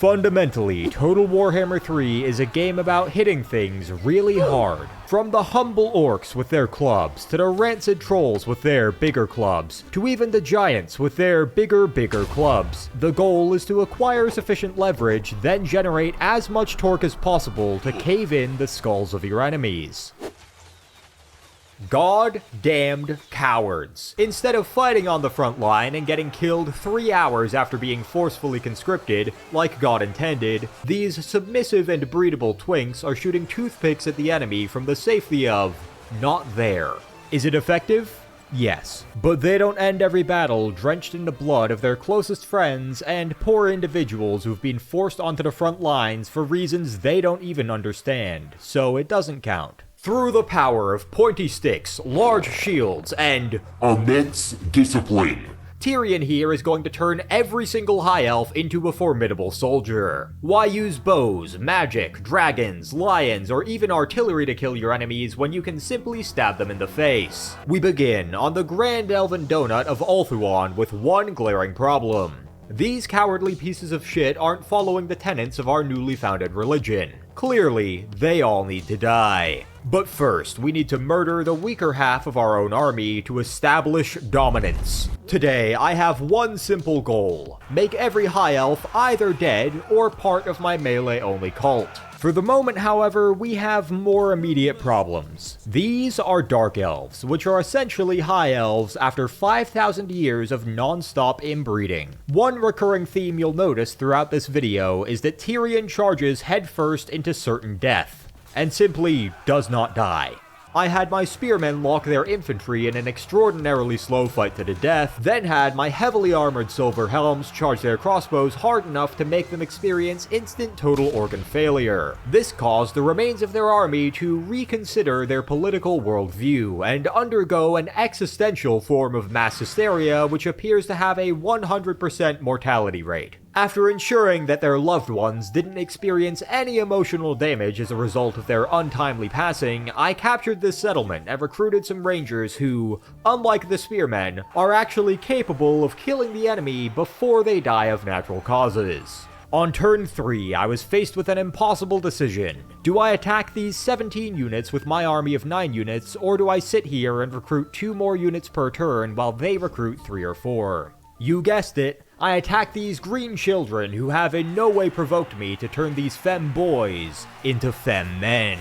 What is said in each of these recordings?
Fundamentally, Total Warhammer 3 is a game about hitting things really hard. From the humble orcs with their clubs, to the rancid trolls with their bigger clubs, to even the giants with their bigger clubs. The goal is to acquire sufficient leverage, then generate as much torque as possible to cave in the skulls of your enemies. God-damned cowards. Instead of fighting on the front line and getting killed 3 hours after being forcefully conscripted, like God intended, these submissive and breedable twinks are shooting toothpicks at the enemy from the safety of not there. Is it effective? Yes. But they don't end every battle drenched in the blood of their closest friends and poor individuals who've been forced onto the front lines for reasons they don't even understand, so it doesn't count. Through the power of pointy sticks, large shields, and immense discipline, Tyrion here is going to turn every single high elf into a formidable soldier. Why use bows, magic, dragons, lions, or even artillery to kill your enemies when you can simply stab them in the face? We begin on the Grand Elven Donut of Ulthuan with one glaring problem. These cowardly pieces of shit aren't following the tenets of our newly founded religion. Clearly, they all need to die. But first, we need to murder the weaker half of our own army to establish dominance. Today, I have one simple goal. Make every high elf either dead or part of my melee-only cult. For the moment, however, we have more immediate problems. These are Dark Elves, which are essentially High Elves after 5,000 years of non-stop inbreeding. One recurring theme you'll notice throughout this video is that Tyrion charges headfirst into certain death, and simply does not die. I had my spearmen lock their infantry in an extraordinarily slow fight to the death, then had my heavily armored silver helms charge their crossbows hard enough to make them experience instant total organ failure. This caused the remains of their army to reconsider their political worldview and undergo an existential form of mass hysteria which appears to have a 100% mortality rate. After ensuring that their loved ones didn't experience any emotional damage as a result of their untimely passing, I captured this settlement and recruited some rangers who, unlike the spearmen, are actually capable of killing the enemy before they die of natural causes. On turn 3, I was faced with an impossible decision. Do I attack these 17 units with my army of 9 units, or do I sit here and recruit 2 more units per turn while they recruit 3 or 4? You guessed it, I attack these green children who have in no way provoked me to turn these femme boys into femme men.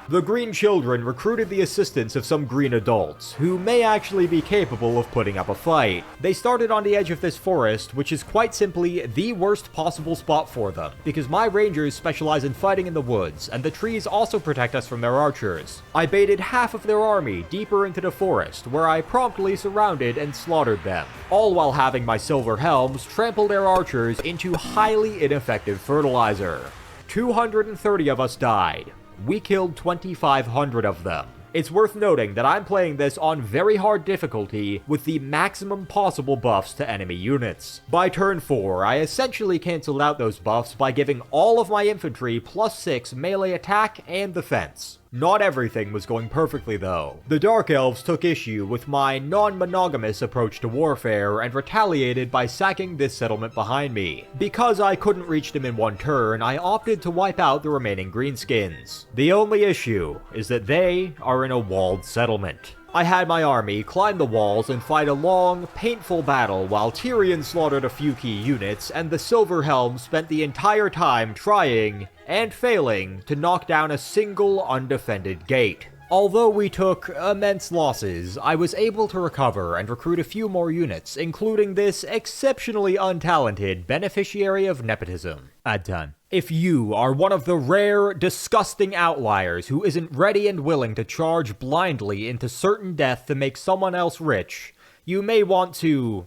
The green children recruited the assistance of some green adults, who may actually be capable of putting up a fight. They started on the edge of this forest, which is quite simply the worst possible spot for them, because my rangers specialize in fighting in the woods, and the trees also protect us from their archers. I baited half of their army deeper into the forest, where I promptly surrounded and slaughtered them, all while having my silver helms trample their archers into highly ineffective fertilizer. 230 of us died. We killed 2,500 of them. It's worth noting that I'm playing this on very hard difficulty with the maximum possible buffs to enemy units. By turn 4, I essentially cancelled out those buffs by giving all of my infantry +6 melee attack and defense. Not everything was going perfectly though. The Dark Elves took issue with my non-monogamous approach to warfare and retaliated by sacking this settlement behind me. Because I couldn't reach them in one turn, I opted to wipe out the remaining greenskins. The only issue is that they are in a walled settlement. I had my army climb the walls and fight a long, painful battle while Tyrion slaughtered a few key units and the Silver Helm spent the entire time trying, and failing, to knock down a single undefended gate. Although we took immense losses, I was able to recover and recruit a few more units, including this exceptionally untalented beneficiary of nepotism. Ad time. If you are one of the rare, disgusting outliers who isn't ready and willing to charge blindly into certain death to make someone else rich, you may want to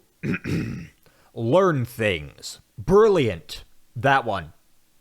learn things. Brilliant. That one.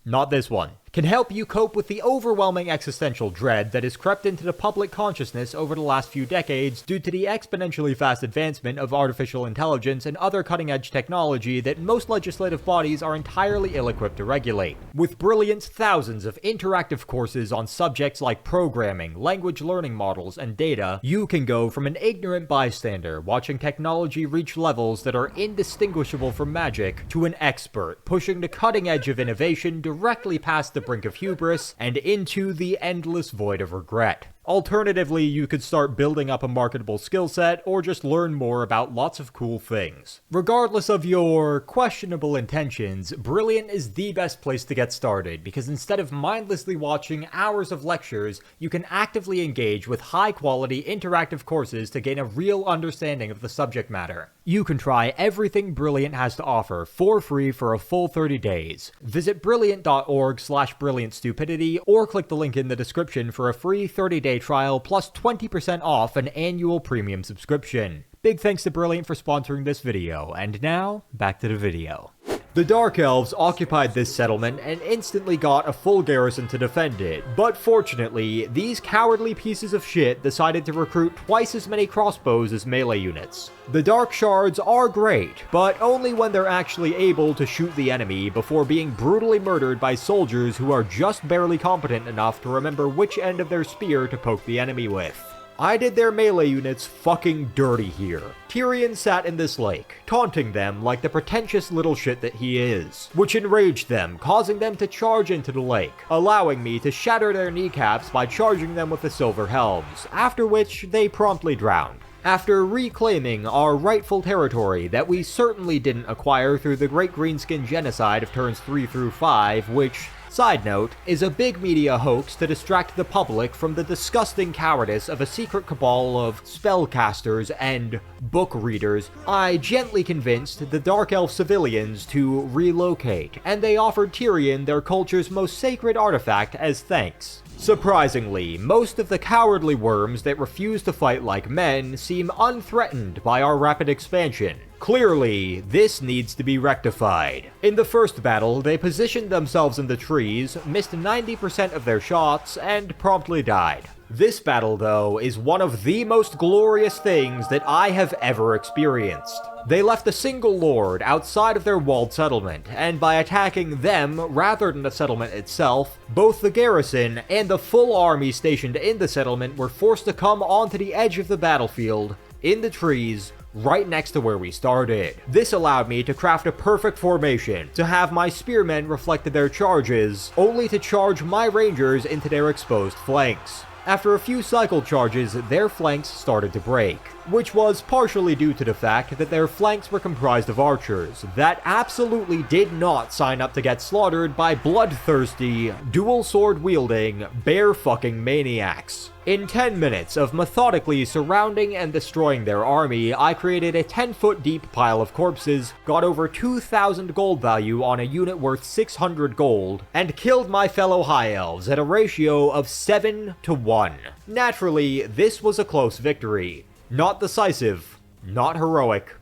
Not this one. can help you cope with the overwhelming existential dread that has crept into the public consciousness over the last few decades due to the exponentially fast advancement of artificial intelligence and other cutting-edge technology that most legislative bodies are entirely ill-equipped to regulate. With Brilliant's thousands of interactive courses on subjects like programming, language learning models, and data, you can go from an ignorant bystander watching technology reach levels that are indistinguishable from magic to an expert pushing the cutting edge of innovation directly past the brink of hubris and into the endless void of regret. Alternatively, you could start building up a marketable skill set or just learn more about lots of cool things. Regardless of your questionable intentions, Brilliant is the best place to get started because instead of mindlessly watching hours of lectures, you can actively engage with high-quality interactive courses to gain a real understanding of the subject matter. You can try everything Brilliant has to offer for free for a full 30 days. Visit brilliant.org/brilliantstupidity or click the link in the description for a free 30-day trial plus 20% off an annual premium subscription. Big thanks to Brilliant for sponsoring this video, and now, back to the video. The Dark Elves occupied this settlement and instantly got a full garrison to defend it, but fortunately, these cowardly pieces of shit decided to recruit twice as many crossbows as melee units. The Dark Shards are great, but only when they're actually able to shoot the enemy before being brutally murdered by soldiers who are just barely competent enough to remember which end of their spear to poke the enemy with. I did their melee units fucking dirty here. Tyrion sat in this lake, taunting them like the pretentious little shit that he is, which enraged them, causing them to charge into the lake, allowing me to shatter their kneecaps by charging them with the silver helms, after which they promptly drowned. After reclaiming our rightful territory that we certainly didn't acquire through the Great Greenskin Genocide of turns 3 through 5, which, side note, is a big media hoax to distract the public from the disgusting cowardice of a secret cabal of spellcasters and book readers, I gently convinced the Dark Elf civilians to relocate, and they offered Tyrion their culture's most sacred artifact as thanks. Surprisingly, most of the cowardly worms that refuse to fight like men seem unthreatened by our rapid expansion. Clearly, this needs to be rectified. In the first battle, they positioned themselves in the trees, missed 90% of their shots, and promptly died. This battle, though, is one of the most glorious things that I have ever experienced. They left a single lord outside of their walled settlement, and by attacking them rather than the settlement itself, both the garrison and the full army stationed in the settlement were forced to come onto the edge of the battlefield, in the trees, right next to where we started. This allowed me to craft a perfect formation, to have my spearmen reflect their charges, only to charge my rangers into their exposed flanks. After a few cycle charges, their flanks started to break, which was partially due to the fact that their flanks were comprised of archers that absolutely did not sign up to get slaughtered by bloodthirsty, dual sword wielding, bear fucking maniacs. In 10 minutes of methodically surrounding and destroying their army, I created a 10-foot deep pile of corpses, got over 2,000 gold value on a unit worth 600 gold, and killed my fellow High Elves at a ratio of 7 to 1. Naturally, this was a close victory. Not decisive, not heroic,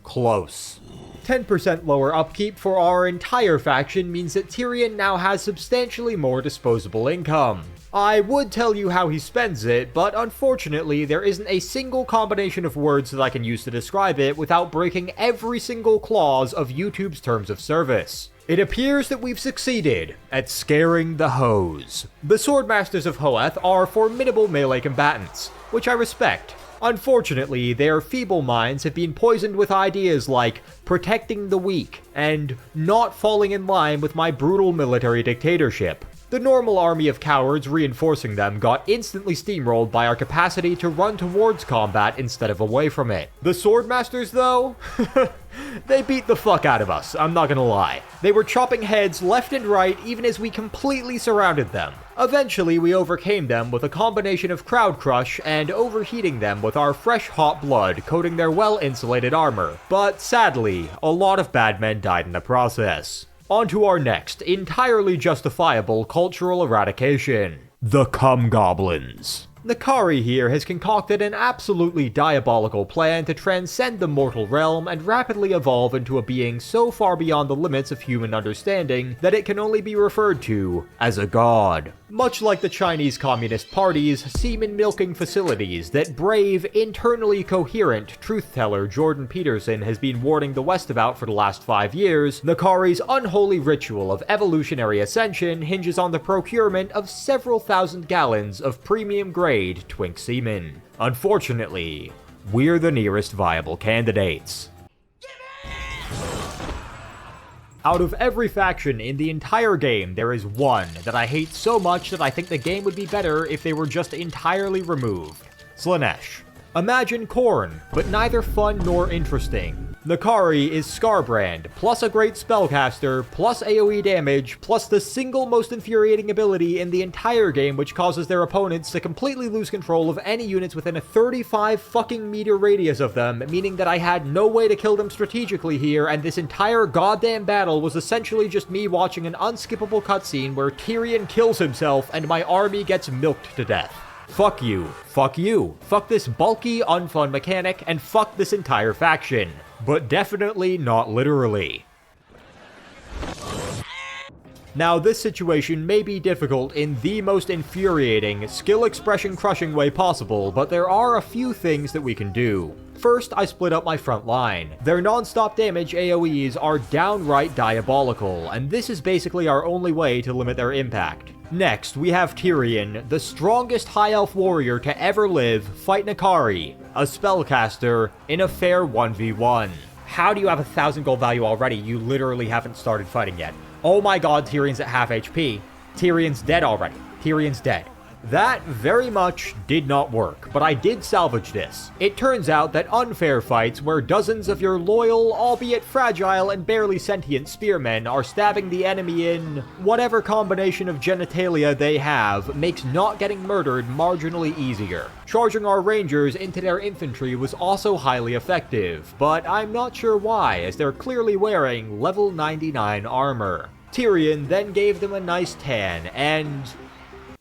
close. 10% lower upkeep for our entire faction means that Tyrion now has substantially more disposable income. I would tell you how he spends it, but unfortunately there isn't a single combination of words that I can use to describe it without breaking every single clause of YouTube's terms of service. It appears that we've succeeded at scaring the hoes. The Swordmasters of Hoeth are formidable melee combatants, which I respect. Unfortunately, their feeble minds have been poisoned with ideas like protecting the weak and not falling in line with my brutal military dictatorship. The normal army of cowards reinforcing them got instantly steamrolled by our capacity to run towards combat instead of away from it. The Swordmasters, though? They beat the fuck out of us, I'm not gonna lie. They were chopping heads left and right even as we completely surrounded them. Eventually, we overcame them with a combination of crowd crush and overheating them with our fresh hot blood coating their well-insulated armor. But sadly, a lot of bad men died in the process. On to our next, entirely justifiable cultural eradication. The Cum Goblins. Nakari here has concocted an absolutely diabolical plan to transcend the mortal realm and rapidly evolve into a being so far beyond the limits of human understanding that it can only be referred to as a god. Much like the Chinese Communist Party's semen-milking facilities that brave, internally coherent truth-teller Jordan Peterson has been warning the West about for the last 5 years, Nakari's unholy ritual of evolutionary ascension hinges on the procurement of several thousand gallons of premium-grade twink semen. Unfortunately, we're the nearest viable candidates. Out of every faction in the entire game, there is one that I hate so much that I think the game would be better if they were just entirely removed. Slaanesh. Imagine Khorne, but neither fun nor interesting. Nakari is Scarbrand, plus a great spellcaster, plus AoE damage, plus the single most infuriating ability in the entire game which causes their opponents to completely lose control of any units within a 35 fucking meter radius of them, meaning that I had no way to kill them strategically here, and this entire goddamn battle was essentially just me watching an unskippable cutscene where Tyrion kills himself and my army gets milked to death. Fuck you, fuck this bulky, unfun mechanic, and fuck this entire faction. But definitely not literally. Now, this situation may be difficult in the most infuriating, skill expression crushing way possible, but there are a few things that we can do. First, I split up my front line. Their non-stop damage AoEs are downright diabolical, and this is basically our only way to limit their impact. Next, we have Tyrion, the strongest High Elf warrior to ever live, fight Nakari, a spellcaster, in a fair 1v1. How do you have 1,000 gold value already? You literally haven't started fighting yet. Oh my god, Tyrion's at half HP. Tyrion's dead already. Tyrion's dead. That very much did not work, but I did salvage this. It turns out that unfair fights where dozens of your loyal, albeit fragile and barely sentient spearmen are stabbing the enemy in whatever combination of genitalia they have makes not getting murdered marginally easier. Charging our rangers into their infantry was also highly effective, but I'm not sure why, as they're clearly wearing level 99 armor. Tyrion then gave them a nice tan, and...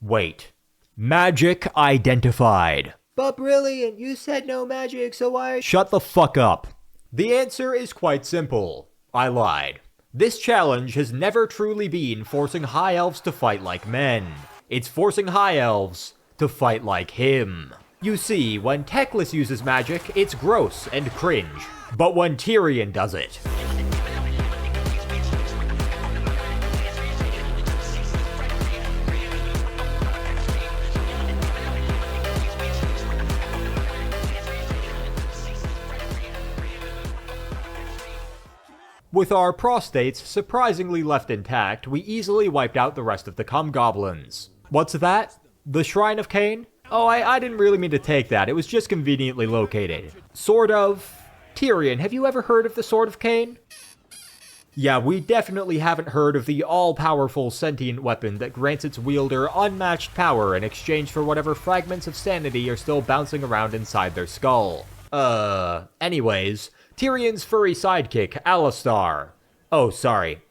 wait. Magic identified. But brilliant, you said no magic, so why— Shut the fuck up. The answer is quite simple. I lied. This challenge has never truly been forcing high elves to fight like men. It's forcing high elves to fight like him. You see, when Teclis uses magic, it's gross and cringe. But when Tyrion does it... With our prostates surprisingly left intact, we easily wiped out the rest of the cum goblins. What's that? The Shrine of Cain? Oh, I didn't really mean to take that, it was just conveniently located. Sword of... Tyrion, have you ever heard of the Sword of Cain? Yeah, we definitely haven't heard of the all-powerful sentient weapon that grants its wielder unmatched power in exchange for whatever fragments of sanity are still bouncing around inside their skull. Anyways... Tyrion's furry sidekick, Alistar. Oh, sorry.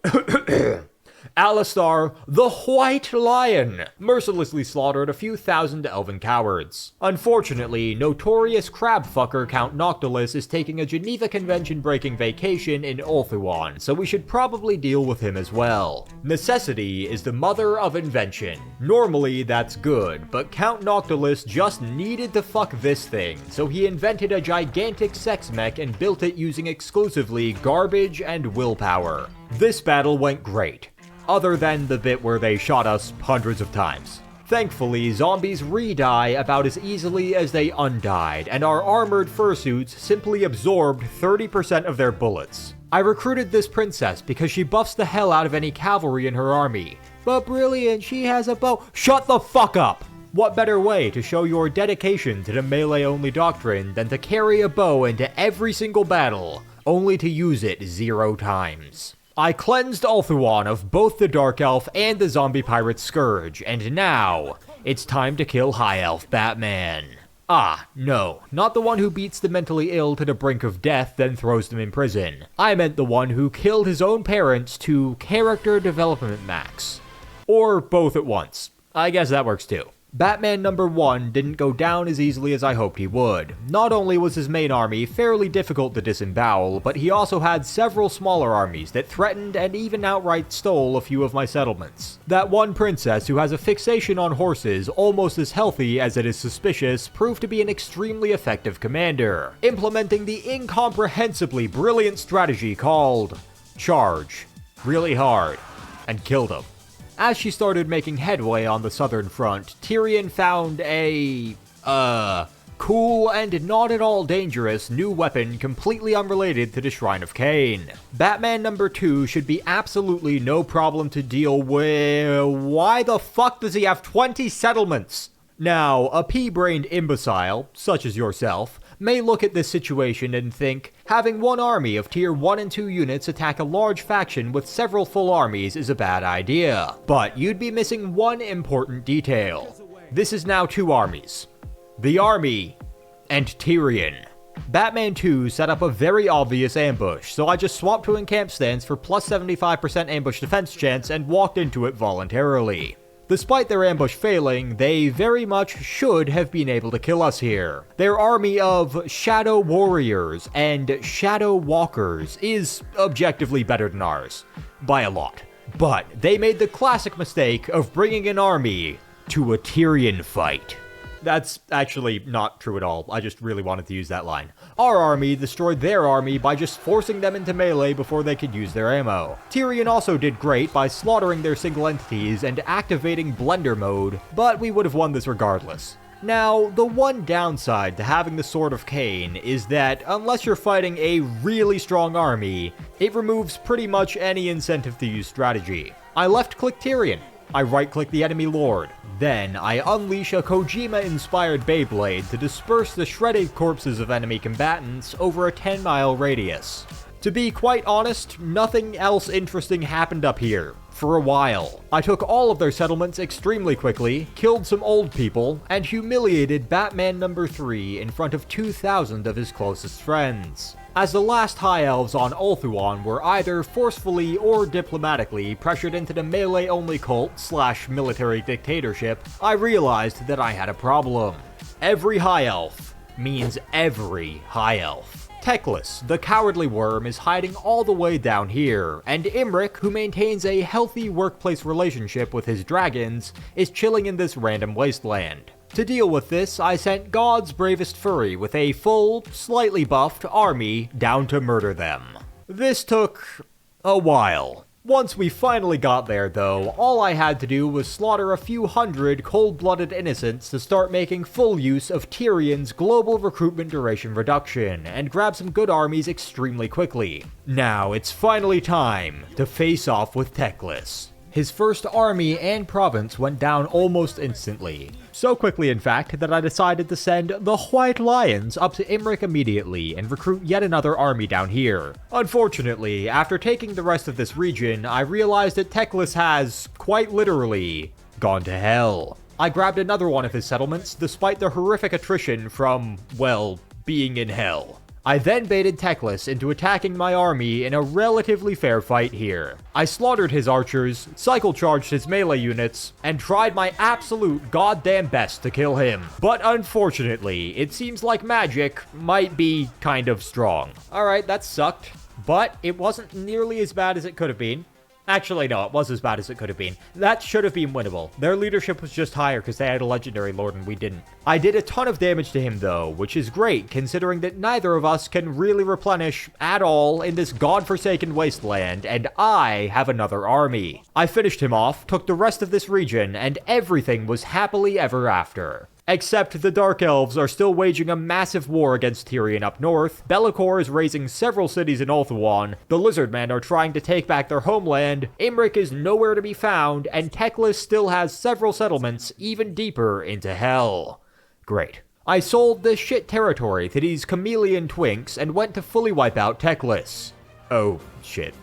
Alistar, the White Lion, mercilessly slaughtered a few thousand elven cowards. Unfortunately, notorious crabfucker Count Noctilus is taking a Geneva Convention-breaking vacation in Ulthuan, so we should probably deal with him as well. Necessity is the mother of invention. Normally, that's good, but Count Noctilus just needed to fuck this thing, so he invented a gigantic sex mech and built it using exclusively garbage and willpower. This battle went great. Other than the bit where they shot us hundreds of times. Thankfully, zombies re-die about as easily as they undied, and our armored fursuits simply absorbed 30% of their bullets. I recruited this princess because she buffs the hell out of any cavalry in her army. But brilliant, she has a bow— Shut the fuck up! What better way to show your dedication to the melee-only doctrine than to carry a bow into every single battle, only to use it 0 times. I cleansed Ulthuan of both the Dark Elf and the Zombie Pirate Scourge, and now, it's time to kill High Elf Batman. Ah, no, not the one who beats the mentally ill to the brink of death then throws them in prison. I meant the one who killed his own parents to character development max. Or both at once. I guess that works too. Batman number 1 didn't go down as easily as I hoped he would. Not only was his main army fairly difficult to disembowel, but he also had several smaller armies that threatened and even outright stole a few of my settlements. That one princess who has a fixation on horses almost as healthy as it is suspicious proved to be an extremely effective commander, implementing the incomprehensibly brilliant strategy called charge really hard and killed him. As she started making headway on the southern front, Tyrion found a, cool and not at all dangerous new weapon completely unrelated to the Shrine of Cain. Batman number 2 should be absolutely no problem to deal with. Why the fuck does he have 20 settlements? Now, a pea-brained imbecile, such as yourself, may look at this situation and think, having one army of tier 1 and 2 units attack a large faction with several full armies is a bad idea. But you'd be missing one important detail. This is now 2 armies. The army and Tyrion. Batman 2 set up a very obvious ambush, so I just swapped to encamp stance for plus 75% ambush defense chance and walked into it voluntarily. Despite their ambush failing, they very much should have been able to kill us here. Their army of Shadow Warriors and Shadow Walkers is objectively better than ours, by a lot. But they made the classic mistake of bringing an army to a Tyrion fight. That's actually not true at all. I just really wanted to use that line. Our army destroyed their army by just forcing them into melee before they could use their ammo. Tyrion also did great by slaughtering their single entities and activating blender mode, but we would have won this regardless. Now, the one downside to having the Sword of Cain is that unless you're fighting a really strong army, it removes pretty much any incentive to use strategy. I left-click Tyrion. I right-click the enemy lord. Then, I unleash a Kojima-inspired Beyblade to disperse the shredded corpses of enemy combatants over a 10-mile radius. To be quite honest, nothing else interesting happened up here. For a while. I took all of their settlements extremely quickly, killed some old people, and humiliated Batman number 3 in front of 2,000 of his closest friends. As the last High Elves on Ulthuan were either forcefully or diplomatically pressured into the melee-only cult/military dictatorship, I realized that I had a problem. Every High Elf means every High Elf. Teclis, the cowardly worm, is hiding all the way down here, and Imric, who maintains a healthy workplace relationship with his dragons, is chilling in this random wasteland. To deal with this, I sent God's bravest Furi with a full, slightly buffed army down to murder them. This took a while. Once we finally got there, though, all I had to do was slaughter a few hundred cold-blooded innocents to start making full use of Tyrion's global recruitment duration reduction, and grab some good armies extremely quickly. Now, it's finally time to face off with Teclis. His first army and province went down almost instantly. So quickly, in fact, that I decided to send the White Lions up to Imric immediately and recruit yet another army down here. Unfortunately, after taking the rest of this region, I realized that Teclis has, quite literally, gone to hell. I grabbed another one of his settlements, despite the horrific attrition from, well, being in hell. I then baited Teclis into attacking my army in a relatively fair fight here. I slaughtered his archers, cycle-charged his melee units, and tried my absolute goddamn best to kill him. But unfortunately, it seems like magic might be kind of strong. Alright, that sucked, but it wasn't nearly as bad as it could have been. Actually, no, it was as bad as it could have been. That should have been winnable. Their leadership was just higher because they had a legendary lord and we didn't. I did a ton of damage to him though, which is great considering that neither of us can really replenish at all in this godforsaken wasteland, and I have another army. I finished him off, took the rest of this region, and everything was happily ever after. Except the Dark Elves are still waging a massive war against Tyrion up north, Be'lakor is razing several cities in Ulthuan, the Lizardmen are trying to take back their homeland, Imric is nowhere to be found, and Teclis still has several settlements even deeper into hell. Great. I sold this shit territory to these chameleon twinks and went to fully wipe out Teclis. Oh, shit.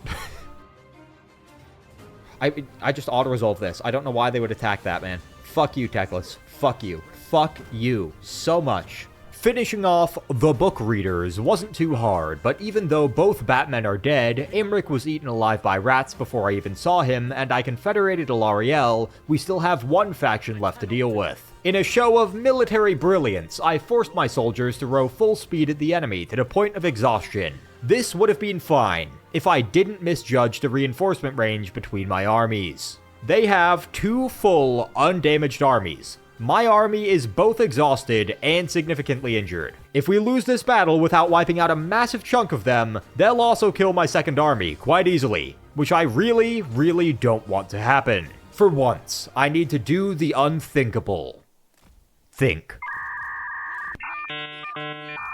I just auto-resolved this. I don't know why they would attack that, man. Fuck you, Teclis. Fuck you. Fuck you so much. Finishing off the book readers wasn't too hard, but even though both Batmen are dead, Imric was eaten alive by rats before I even saw him, and I confederated Alarielle, we still have one faction left to deal with. In a show of military brilliance, I forced my soldiers to row full speed at the enemy to the point of exhaustion. This would have been fine if I didn't misjudge the reinforcement range between my armies. They have 2 full, undamaged armies. My army is both exhausted and significantly injured. If we lose this battle without wiping out a massive chunk of them, they'll also kill my second army quite easily, which I really don't want to happen. For once, I need to do the unthinkable. Think.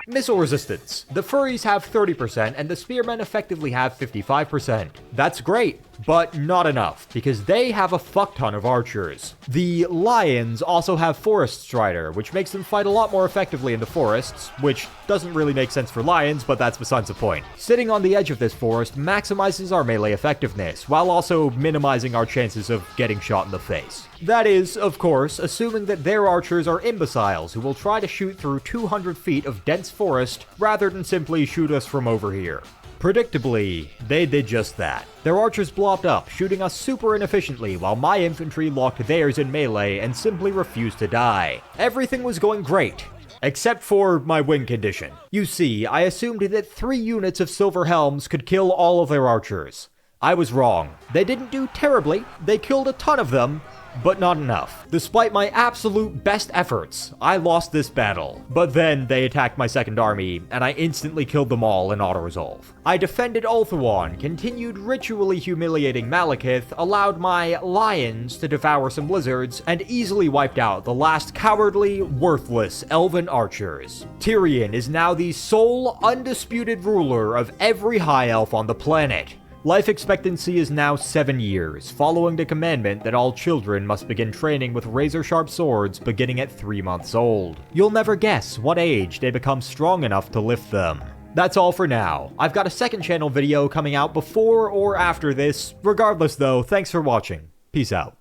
Missile resistance. The Furies have 30% and the Spearmen effectively have 55%. That's great, but not enough, because they have a fuck ton of archers. The Lions also have Forest Strider, which makes them fight a lot more effectively in the forests, which doesn't really make sense for Lions, but that's besides the point. Sitting on the edge of this forest maximizes our melee effectiveness, while also minimizing our chances of getting shot in the face. That is, of course, assuming that their archers are imbeciles who will try to shoot through 200 feet of dense forest rather than simply shoot us from over here. Predictably, they did just that. Their archers blobbed up, shooting us super inefficiently while my infantry locked theirs in melee and simply refused to die. Everything was going great, except for my win condition. You see, I assumed that 3 units of Silver Helms could kill all of their archers. I was wrong. They didn't do terribly, they killed a ton of them, but not enough. Despite my absolute best efforts, I lost this battle. But then they attacked my second army, and I instantly killed them all in auto-resolve. I defended Ulthuan, continued ritually humiliating Malekith, allowed my lions to devour some lizards, and easily wiped out the last cowardly, worthless elven archers. Tyrion is now the sole, undisputed ruler of every high elf on the planet. Life expectancy is now 7 years, following the commandment that all children must begin training with razor-sharp swords beginning at 3 months old. You'll never guess what age they become strong enough to lift them. That's all for now. I've got a second channel video coming out before or after this. Regardless though, thanks for watching. Peace out.